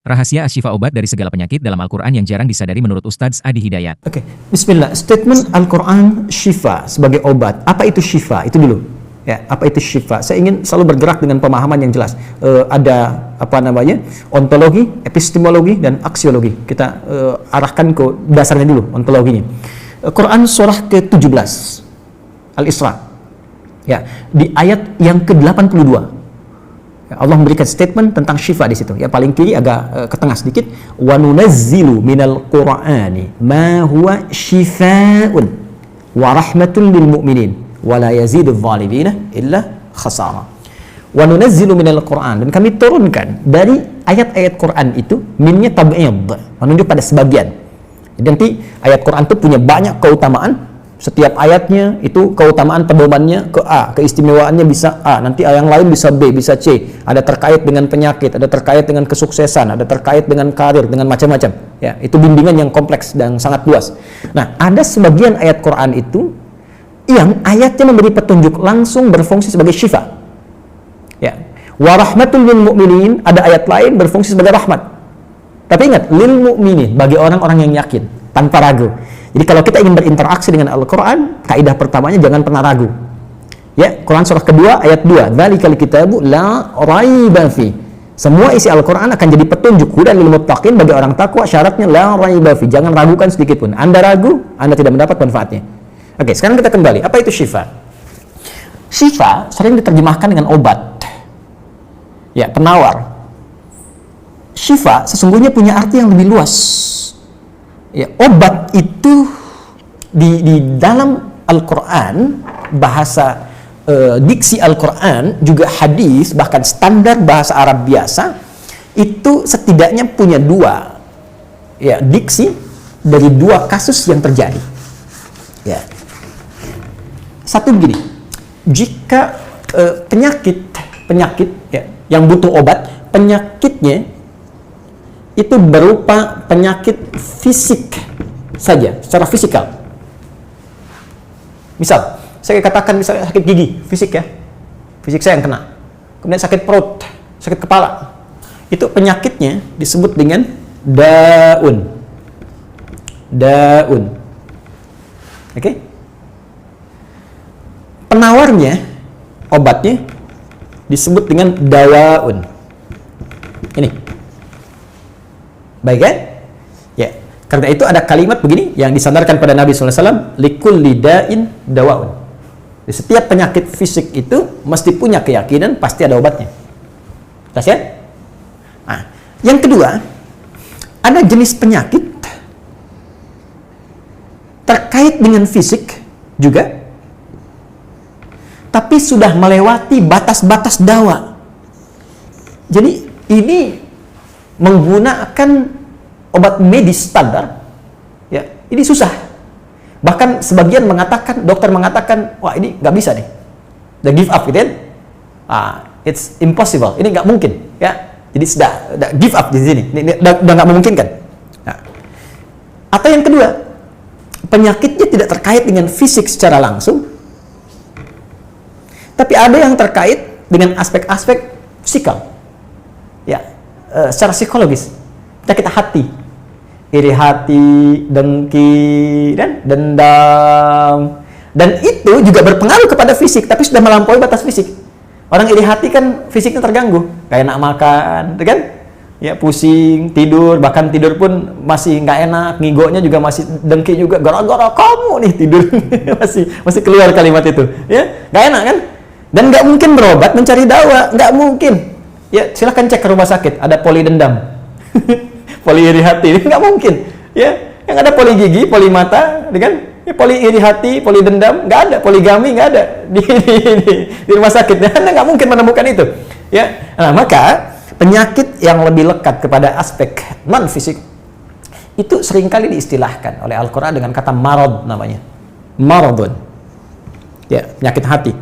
Rahasia Asy-Syifa, obat dari segala penyakit dalam Al-Quran yang jarang disadari menurut Ustadz Adi Hidayat. Oke, bismillah. Statement Al-Quran syifa sebagai obat. Apa itu syifa? Itu dulu. Ya, apa itu syifa? Saya ingin selalu bergerak dengan pemahaman yang jelas. Ada ontologi, epistemologi, dan aksiologi. Kita arahkan ke dasarnya dulu, ontologinya. Quran surah ke-17 Al-Isra. Ya, di ayat yang ke-82. Allah memberikan statement tentang syifa di situ. Ya, paling kiri agak ke tengah sedikit. Wa nunazzilu minal Qur'ani ma huwa syifaa'un wa rahmatun lil mu'minin wa la yazidul zalimina illa khasara. Wa nunazzilu minal Qur'an, dan kami turunkan dari ayat-ayat Quran itu, minnya tab'id, menunjuk pada sebagian. Jadi nanti ayat Quran itu punya banyak keutamaan. Setiap ayatnya itu keutamaan pedomannya ke A, keistimewaannya bisa A, nanti yang lain bisa B, bisa C. Ada terkait dengan penyakit, ada terkait dengan kesuksesan, ada terkait dengan karir, dengan macam-macam. Ya, itu bimbingan yang kompleks dan sangat luas. Nah, ada sebagian ayat Quran itu yang ayatnya memberi petunjuk langsung, berfungsi sebagai syifa. Ya. Wa rahmatul lil mu'minin, ada ayat lain berfungsi sebagai rahmat. Tapi ingat, lil mu'minin, bagi orang-orang yang yakin, tanpa ragu. Jadi kalau kita ingin berinteraksi dengan Al-Quran, kaidah pertamanya jangan pernah ragu. Ya, Quran surah kedua ayat 2. Dzalikal kitabu la raiba fi. Semua isi Al-Quran akan jadi petunjuk, hudan lil muttaqin, bagi orang takwa. Syaratnya la raiba fi. Jangan ragukan sedikit pun. Anda ragu, Anda tidak mendapat manfaatnya. Oke, sekarang kita kembali. Apa itu syifa? Syifa sering diterjemahkan dengan obat. Ya, penawar. Syifa sesungguhnya punya arti yang lebih luas. Ya, obat itu di dalam Al-Quran, bahasa diksi Al-Quran, juga hadis, bahkan standar bahasa Arab biasa, itu setidaknya punya dua diksi dari dua kasus yang terjadi. Ya. Satu begini, jika penyakit ya, yang butuh obat, penyakitnya itu berupa penyakit fisik saja, secara fisikal. Misal, saya katakan misalnya sakit gigi, fisik ya, fisik saya yang kena. Kemudian sakit perut, sakit kepala. Itu penyakitnya disebut dengan daun. Daun. Oke? Penawarnya, obatnya disebut dengan dawaun. Ini. Baik kan? Ya. Karena itu ada kalimat begini yang disandarkan pada Nabi SAW, likulli da'in dawaun. Di setiap penyakit fisik itu mesti punya keyakinan pasti ada obatnya. Jelas ya? Nah, yang kedua, ada jenis penyakit terkait dengan fisik juga, tapi sudah melewati batas-batas dawa. Jadi ini menggunakan obat medis standar, ya, ini susah. Bahkan sebagian mengatakan, dokter mengatakan, wah ini nggak bisa nih, udah give up gitu kan? It's impossible, ini nggak mungkin, ya. Jadi sudah give up di sini, ini udah nggak memungkinkan. Nah. Atau yang kedua, penyakitnya tidak terkait dengan fisik secara langsung, tapi ada yang terkait dengan aspek-aspek psikal, ya. Secara psikologis, penyakit hati, iri hati, dengki, dan dendam, dan itu juga berpengaruh kepada fisik, tapi sudah melampaui batas fisik. Orang iri hati kan fisiknya terganggu, kayak enak makan, kan? Ya, pusing, tidur, bahkan tidur pun masih nggak enak, ngigonya juga masih dengki juga, gara-gara kamu nih tidur, masih keluar kalimat itu, ya, nggak enak kan? Dan nggak mungkin berobat mencari dawa, nggak mungkin. Ya, silahkan cek ke rumah sakit, ada poli dendam, poli iri hati, nggak mungkin. Ya, yang ada poli gigi, poli mata, kan? Ya, poli iri hati, poli dendam, nggak ada. Poligami nggak ada di rumah sakit. Anda nggak mungkin menemukan itu. Ya, nah, maka penyakit yang lebih lekat kepada aspek non fisik itu seringkali diistilahkan oleh Al-Quran dengan kata marad, namanya maradun. Ya, penyakit hati.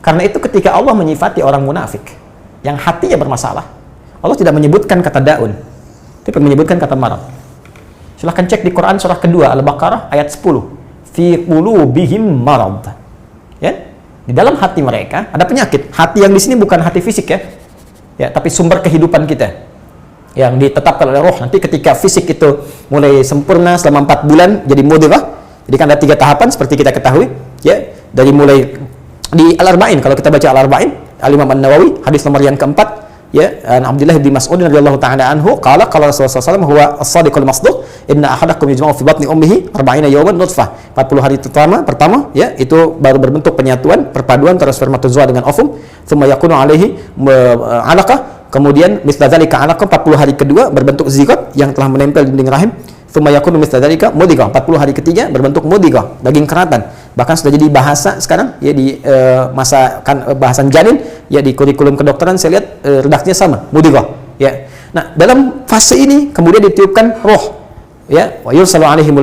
Karena itu ketika Allah menyifati orang munafik yang hatinya bermasalah, Allah tidak menyebutkan kata daun, tapi menyebutkan kata marad. Silahkan cek di Quran surah kedua Al-Baqarah ayat 10. Fi qulubihim marad. Ya, di dalam hati mereka ada penyakit. Hati yang di sini bukan hati fisik ya, tapi sumber kehidupan kita. yang ditetapkan oleh roh. Nanti ketika fisik itu mulai sempurna selama 4 bulan jadi mudghah. Jadi kan ada 3 tahapan seperti kita ketahui, ya. Dari mulai di Al-Arba'in, kalau kita baca Al-Arba'in, Al-Imam An-Nawawi, hadis nomor yang keempat, ya, Abdullah bin Mas'ud radhiyallahu ta'ala anhu qala Rasulullah SAW huwa as-sadiqul masduq inna ahadakum yujma'u fi batni ummihi 40 yawman nutfah. 40 hari pertama ya, itu baru berbentuk penyatuan, perpaduan antara spermatozoa dengan ovum, thumma yakunu alaihi 'alaqah, kemudian misla dzalika 'alaqah, 40 hari kedua berbentuk zigot yang telah menempel di dinding rahim, thumma yakunu misla dzalika mudghah, 40 hari ketiga berbentuk mudghah, daging keratan. Bahkan sudah jadi bahasa sekarang ya di masa kan bahasan janin ya, di kurikulum kedokteran saya lihat redaksinya sama, mudghah ya. Nah, dalam fase ini kemudian ditiupkan roh ya, wa yursalu alaihil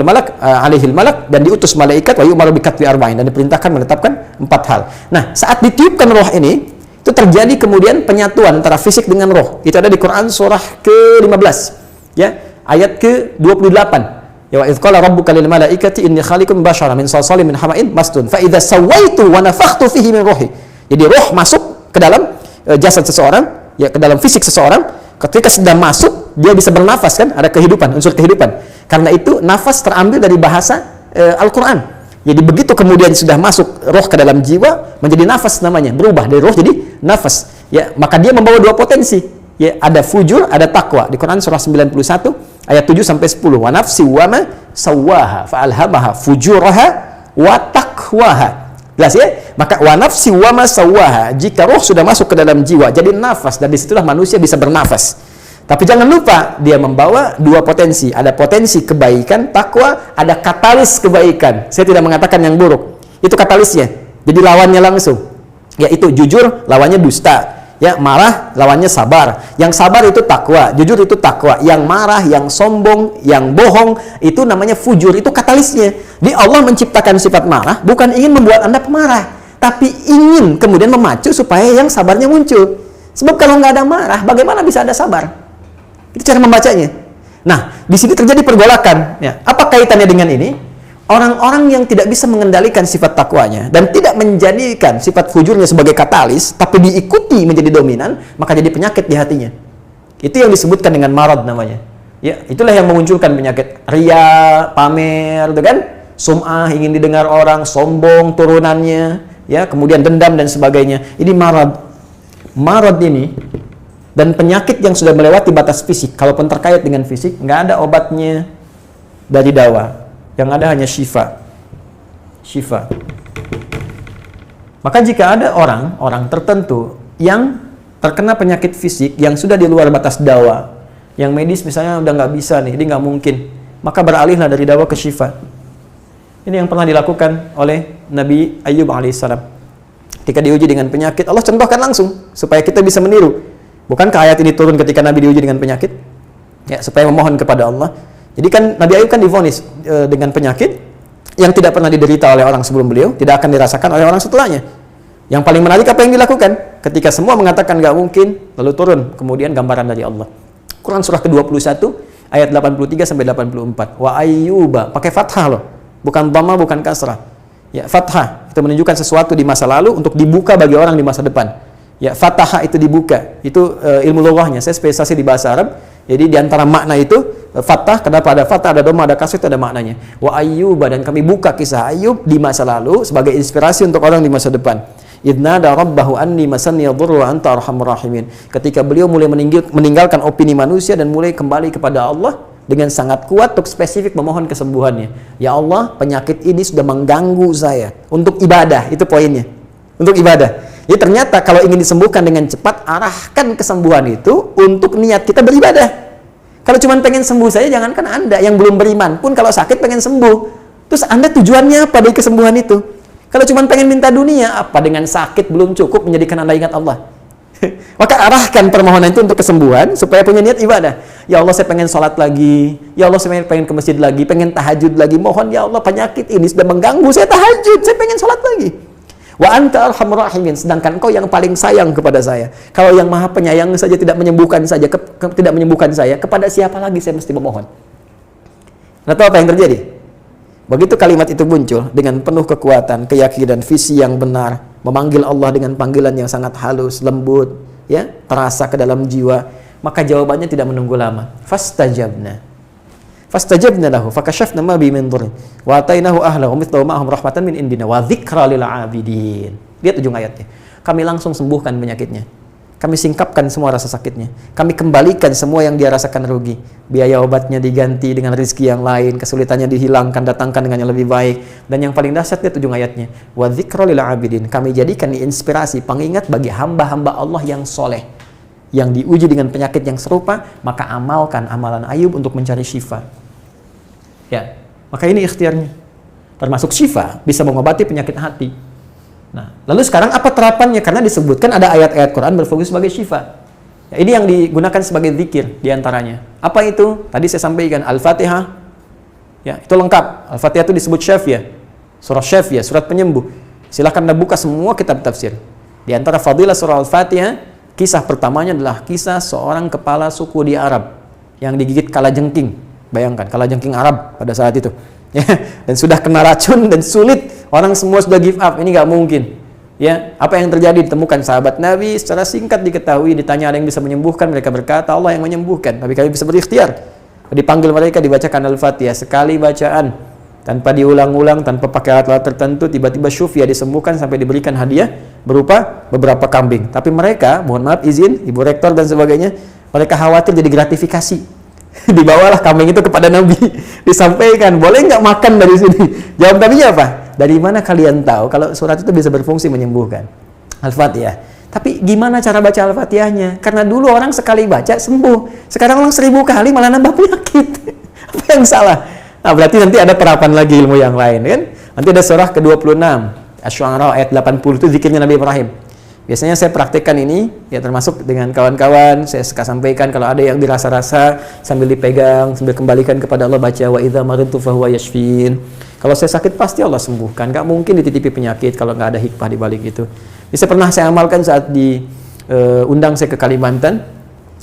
malak, dan diutus malaikat, wa yu'maru bi katbi arba'in, dan diperintahkan menetapkan 4 hal. Nah, saat ditiupkan roh ini itu terjadi kemudian penyatuan antara fisik dengan roh. Itu ada di Quran surah ke-15 ya, ayat ke-28. Ya, wa idz qala rabbuka lil malaikati inni khaliqun basyaran min salsalin min hama'in masnun fa idza sawaitu wa nafakhtu fihi min ruhi. Jadi roh masuk ke dalam jasad seseorang, ya, ke dalam fisik seseorang. Ketika sudah masuk, dia bisa bernafas, kan, ada kehidupan, unsur kehidupan. Karena itu nafas terambil dari bahasa Al-Qur'an. Jadi begitu kemudian sudah masuk roh ke dalam jiwa, menjadi nafas namanya, berubah dari roh jadi nafas. Ya, maka dia membawa 2 potensi. Ya, ada fujur, ada takwa. Di Quran surah 91 ayat 7 sampai 10. Wa nafsi wa ma sawwaha fa alhamaha fujuraha wa taqwaha. Jelas ya? Maka wa nafsi wa ma sawwaha, jika roh sudah masuk ke dalam jiwa jadi nafas, dan disitulah manusia bisa bernafas. Tapi jangan lupa dia membawa 2 potensi. Ada potensi kebaikan, takwa, ada katalis kebaikan. Saya tidak mengatakan yang buruk. Itu katalisnya. Jadi lawannya langsung. Yaitu jujur lawannya dusta. Ya, marah lawannya sabar. Yang sabar itu takwa, jujur itu takwa. Yang marah, yang sombong, yang bohong itu namanya fujur, itu katalisnya. Di Allah menciptakan sifat marah bukan ingin membuat Anda pemarah, tapi ingin kemudian memacu supaya yang sabarnya muncul. Sebab kalau nggak ada marah, bagaimana bisa ada sabar? Itu cara membacanya. Nah, di sini terjadi pergolakan. Ya, apa kaitannya dengan ini? Orang-orang yang tidak bisa mengendalikan sifat takwanya dan tidak menjadikan sifat fujurnya sebagai katalis, tapi diikuti menjadi dominan, maka jadi penyakit di hatinya. Itu yang disebutkan dengan marad namanya. Ya, itulah yang memunculkan penyakit riya, pamer, gitu kan? Sum'ah, ingin didengar orang, sombong turunannya, ya, kemudian dendam dan sebagainya. Ini marad. Marad ini dan penyakit yang sudah melewati batas fisik, kalaupun terkait dengan fisik, nggak ada obatnya dari dawa. Yang ada hanya syifa. Maka jika ada orang tertentu yang terkena penyakit fisik yang sudah di luar batas dawa, yang medis misalnya udah nggak bisa nih, ini nggak mungkin, maka beralihlah dari dawa ke syifa. Ini yang pernah dilakukan oleh Nabi Ayyub alaihissalam. Ketika diuji dengan penyakit, Allah contohkan langsung supaya kita bisa meniru. Bukankah ayat ini turun ketika Nabi diuji dengan penyakit? Ya, supaya memohon kepada Allah. Jadi kan Nabi Ayub kan divonis dengan penyakit yang tidak pernah diderita oleh orang sebelum beliau, tidak akan dirasakan oleh orang setelahnya. Yang paling menarik apa yang dilakukan? Ketika semua mengatakan nggak mungkin, lalu turun kemudian gambaran dari Allah. Quran surah ke-21 ayat 83 sampai 84. Wa ayyuba, pakai fathah loh, bukan dhamma, bukan kasrah. Ya, fathah itu menunjukkan sesuatu di masa lalu untuk dibuka bagi orang di masa depan. Ya, fathah itu dibuka. Itu ilmu lughahnya. Saya spesialisasi di bahasa Arab. Jadi di antara makna itu fathah, kenapa ada fathah, ada dhamma, ada kasrah, itu ada maknanya. Wa ayyuba, dan kami buka kisah Ayub di masa lalu sebagai inspirasi untuk orang di masa depan. Idnada rabbahu anni masanni yadhurru wa anta arhamur rahimin. Ketika beliau mulai meninggalkan opini manusia dan mulai kembali kepada Allah dengan sangat kuat untuk spesifik memohon kesembuhannya. Ya Allah, penyakit ini sudah mengganggu saya. Untuk ibadah, itu poinnya. Untuk ibadah. Jadi ternyata kalau ingin disembuhkan dengan cepat, arahkan kesembuhan itu untuk niat kita beribadah. Kalau cuma pengen sembuh saja, jangankan Anda yang belum beriman pun kalau sakit pengen sembuh. Terus Anda tujuannya apa dari kesembuhan itu? Kalau cuma pengen minta dunia, apa dengan sakit belum cukup menjadikan Anda ingat Allah? Maka arahkan permohonan itu untuk kesembuhan supaya punya niat ibadah. Ya Allah, saya pengen sholat lagi. Ya Allah, saya pengen ke masjid lagi, pengen tahajud lagi. Mohon ya Allah, penyakit ini sudah mengganggu saya tahajud, saya pengen sholat lagi. Wa anta arhamur rahimin, sedangkan Engkau yang paling sayang kepada saya. Kalau yang Maha Penyayang saja tidak menyembuhkan saya, kepada siapa lagi saya mesti memohon? Nah, tahu apa yang terjadi? Begitu kalimat itu muncul dengan penuh kekuatan, keyakinan, visi yang benar, memanggil Allah dengan panggilan yang sangat halus, lembut, ya, terasa ke dalam jiwa, Maka jawabannya tidak menunggu lama. Fastajabna lahu fakashafna ma bi min dhurrin wa atainahu ahlahu mithlahu ma'ahum rahmatan min indina wa dzikra lil 'abidin. Lihat ujung ayatnya. Kami langsung sembuhkan penyakitnya. Kami singkapkan semua rasa sakitnya. Kami kembalikan semua yang dia rasakan rugi. Biaya obatnya diganti dengan rezeki yang lain, kesulitannya dihilangkan, datangkan dengan yang lebih baik. Dan yang paling dahsyat lihat ujung ayatnya. Wa dzikra lil 'abidin. Kami jadikan inspirasi, pengingat bagi hamba-hamba Allah yang soleh, yang diuji dengan penyakit yang serupa, maka amalkan amalan Ayub untuk mencari syifa. Ya, maka ini ikhtiarnya. Termasuk syifa, bisa mengobati penyakit hati. Nah, lalu sekarang apa terapannya? Karena disebutkan ada ayat-ayat Quran berfokus sebagai syifa. Ya, ini yang digunakan sebagai zikir diantaranya. Apa itu? Tadi saya sampaikan Al-Fatihah. Ya, itu lengkap. Al-Fatihah itu disebut syafiyah. Surah syafiyah, surat penyembuh. Silahkan Anda buka semua kitab tafsir. Di antara fadilah surah Al-Fatihah, kisah pertamanya adalah kisah seorang kepala suku di Arab yang digigit kalajengking. Bayangkan, kalajengking Arab pada saat itu. Ya, dan sudah kena racun dan sulit, orang semua sudah give up, ini nggak mungkin. Ya, apa yang terjadi? Ditemukan sahabat Nabi, secara singkat diketahui, ditanya ada yang bisa menyembuhkan, mereka berkata Allah yang menyembuhkan, tapi kami bisa berikhtiar. Dipanggil mereka, dibacakan Al-Fatihah sekali bacaan, tanpa diulang-ulang, tanpa pakai alat-alat tertentu, tiba-tiba syufia disembuhkan sampai diberikan hadiah berupa beberapa kambing. Tapi mereka, mohon maaf izin, Ibu Rektor dan sebagainya, mereka khawatir jadi gratifikasi. Dibawalah kambing itu kepada Nabi, disampaikan, boleh nggak makan dari sini? Jawab Nabinya apa? Dari mana kalian tahu kalau surat itu bisa berfungsi menyembuhkan? Al-Fatihah. Tapi gimana cara baca Al-Fatihahnya? Karena dulu orang sekali baca sembuh, sekarang orang 1000 kali malah nambah penyakit. Apa yang salah? Nah, berarti nanti ada terapan lagi ilmu yang lain, kan? Nanti ada surah ke-26, Asy-Syu'ara ayat 80, itu zikirnya Nabi Ibrahim. Biasanya saya praktekkan ini, ya termasuk dengan kawan-kawan, saya suka sampaikan kalau ada yang dirasa-rasa sambil dipegang, sambil kembalikan kepada Allah, baca wa idza maridtu fahuwa yashfin. Kalau saya sakit pasti Allah sembuhkan, nggak mungkin dititipi penyakit kalau nggak ada hikmah di balik itu. Bisa pernah saya amalkan saat diundang saya ke Kalimantan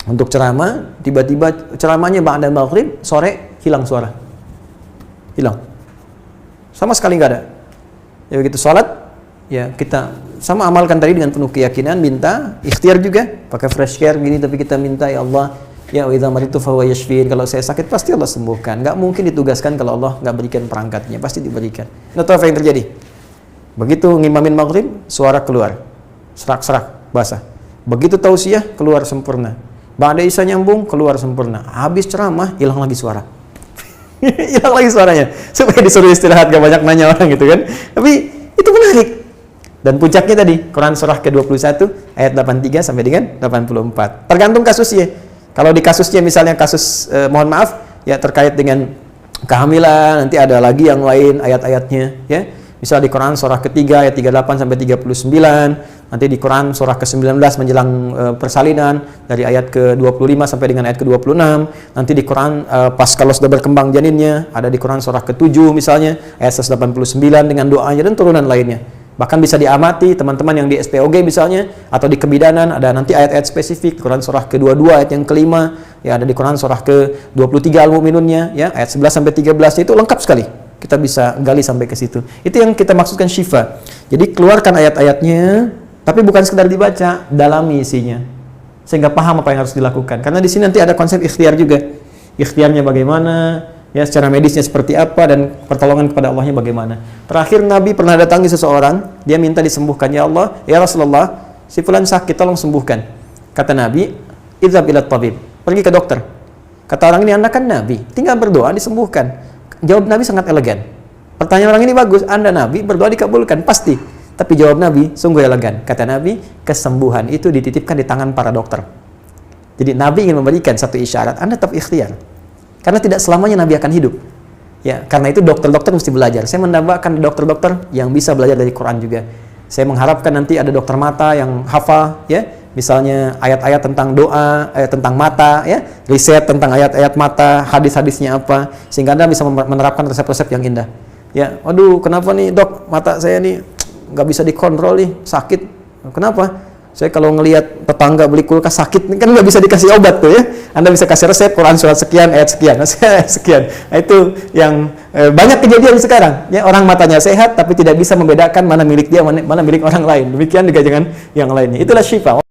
untuk ceramah, tiba-tiba ceramahnya ba'da maghrib, sore hilang suara. Hilang. Sama sekali nggak ada. Ya begitu sholat, ya kita sama amalkan tadi dengan penuh keyakinan, minta ikhtiar juga pakai fresh care gini, tapi kita minta ya Allah, ya wa idza maridtu fahuwa yashfin, kalau saya sakit pasti Allah sembuhkan. Nggak mungkin ditugaskan kalau Allah nggak berikan perangkatnya, pasti diberikan. Nah, tahu apa yang terjadi? Begitu ngimamin maghrib, suara keluar serak-serak basah. Begitu tausiah, keluar sempurna. Ba'da isya nyambung, keluar sempurna. Habis ceramah, hilang lagi suara. Hilang lagi suaranya, supaya disuruh istirahat, gak banyak nanya orang gitu kan. Tapi itu menarik. Dan puncaknya tadi, Quran surah ke-21 ayat 83 sampai dengan 84. Tergantung kasusnya. Kalau di kasusnya misalnya kasus mohon maaf ya terkait dengan kehamilan, nanti ada lagi yang lain ayat-ayatnya ya. Misal di Quran surah ketiga ayat 38 sampai 39, nanti di Quran surah ke-19 menjelang persalinan dari ayat ke-25 sampai dengan ayat ke-26, nanti di Quran pas kalau sudah berkembang janinnya, ada di Quran surah ke-7 misalnya ayat 189 dengan doanya dan turunan lainnya. Bahkan bisa diamati teman-teman yang di SPOG misalnya, atau di kebidanan, ada nanti ayat-ayat spesifik, Quran surah ke-22 ayat yang kelima, ya ada di Quran surah ke-23 Al-Mu'minunnya, ya ayat 11 sampai 13 itu lengkap sekali. Kita bisa gali sampai ke situ. Itu yang kita maksudkan syifa. Jadi keluarkan ayat-ayatnya, tapi bukan sekedar dibaca, dalami isinya. Sehingga paham apa yang harus dilakukan. Karena di sini nanti ada konsep ikhtiar juga. Ikhtiarnya bagaimana, ya secara medisnya seperti apa, dan pertolongan kepada Allahnya bagaimana. Terakhir Nabi pernah datangi seseorang, dia minta disembuhkan, ya Allah, ya Rasulullah, si fulan sakit, tolong sembuhkan. Kata Nabi, idzhab ila tabib, pergi ke dokter. Kata orang ini, Anda kan Nabi, tinggal berdoa disembuhkan. Jawab Nabi sangat elegan. Pertanyaan orang ini bagus, Anda Nabi, berdoa dikabulkan, pasti. Tapi jawab Nabi sungguh elegan. Kata Nabi, kesembuhan itu dititipkan di tangan para dokter. Jadi Nabi ingin memberikan satu isyarat, Anda tetap ikhtiar. Karena tidak selamanya Nabi akan hidup. Ya, karena itu dokter-dokter mesti belajar. Saya mendambakan dokter-dokter yang bisa belajar dari Quran juga. Saya mengharapkan nanti ada dokter mata yang hafal, ya, misalnya ayat-ayat tentang doa, tentang mata, ya, riset tentang ayat-ayat mata, hadis-hadisnya apa, sehingga Anda bisa menerapkan resep-resep yang indah. Ya, waduh, kenapa nih dok, mata saya nih nggak bisa dikontrol nih, sakit. Kenapa? Saya kalau ngelihat tetangga beli kulkas sakit, kan nggak bisa dikasih obat tuh ya. Anda bisa kasih resep Quran surat sekian, ayat sekian, sekian. Nah, itu yang banyak kejadian sekarang. Ya, orang matanya sehat tapi tidak bisa membedakan mana milik dia, mana milik orang lain. Demikian juga dengan yang lainnya. Itulah syifa.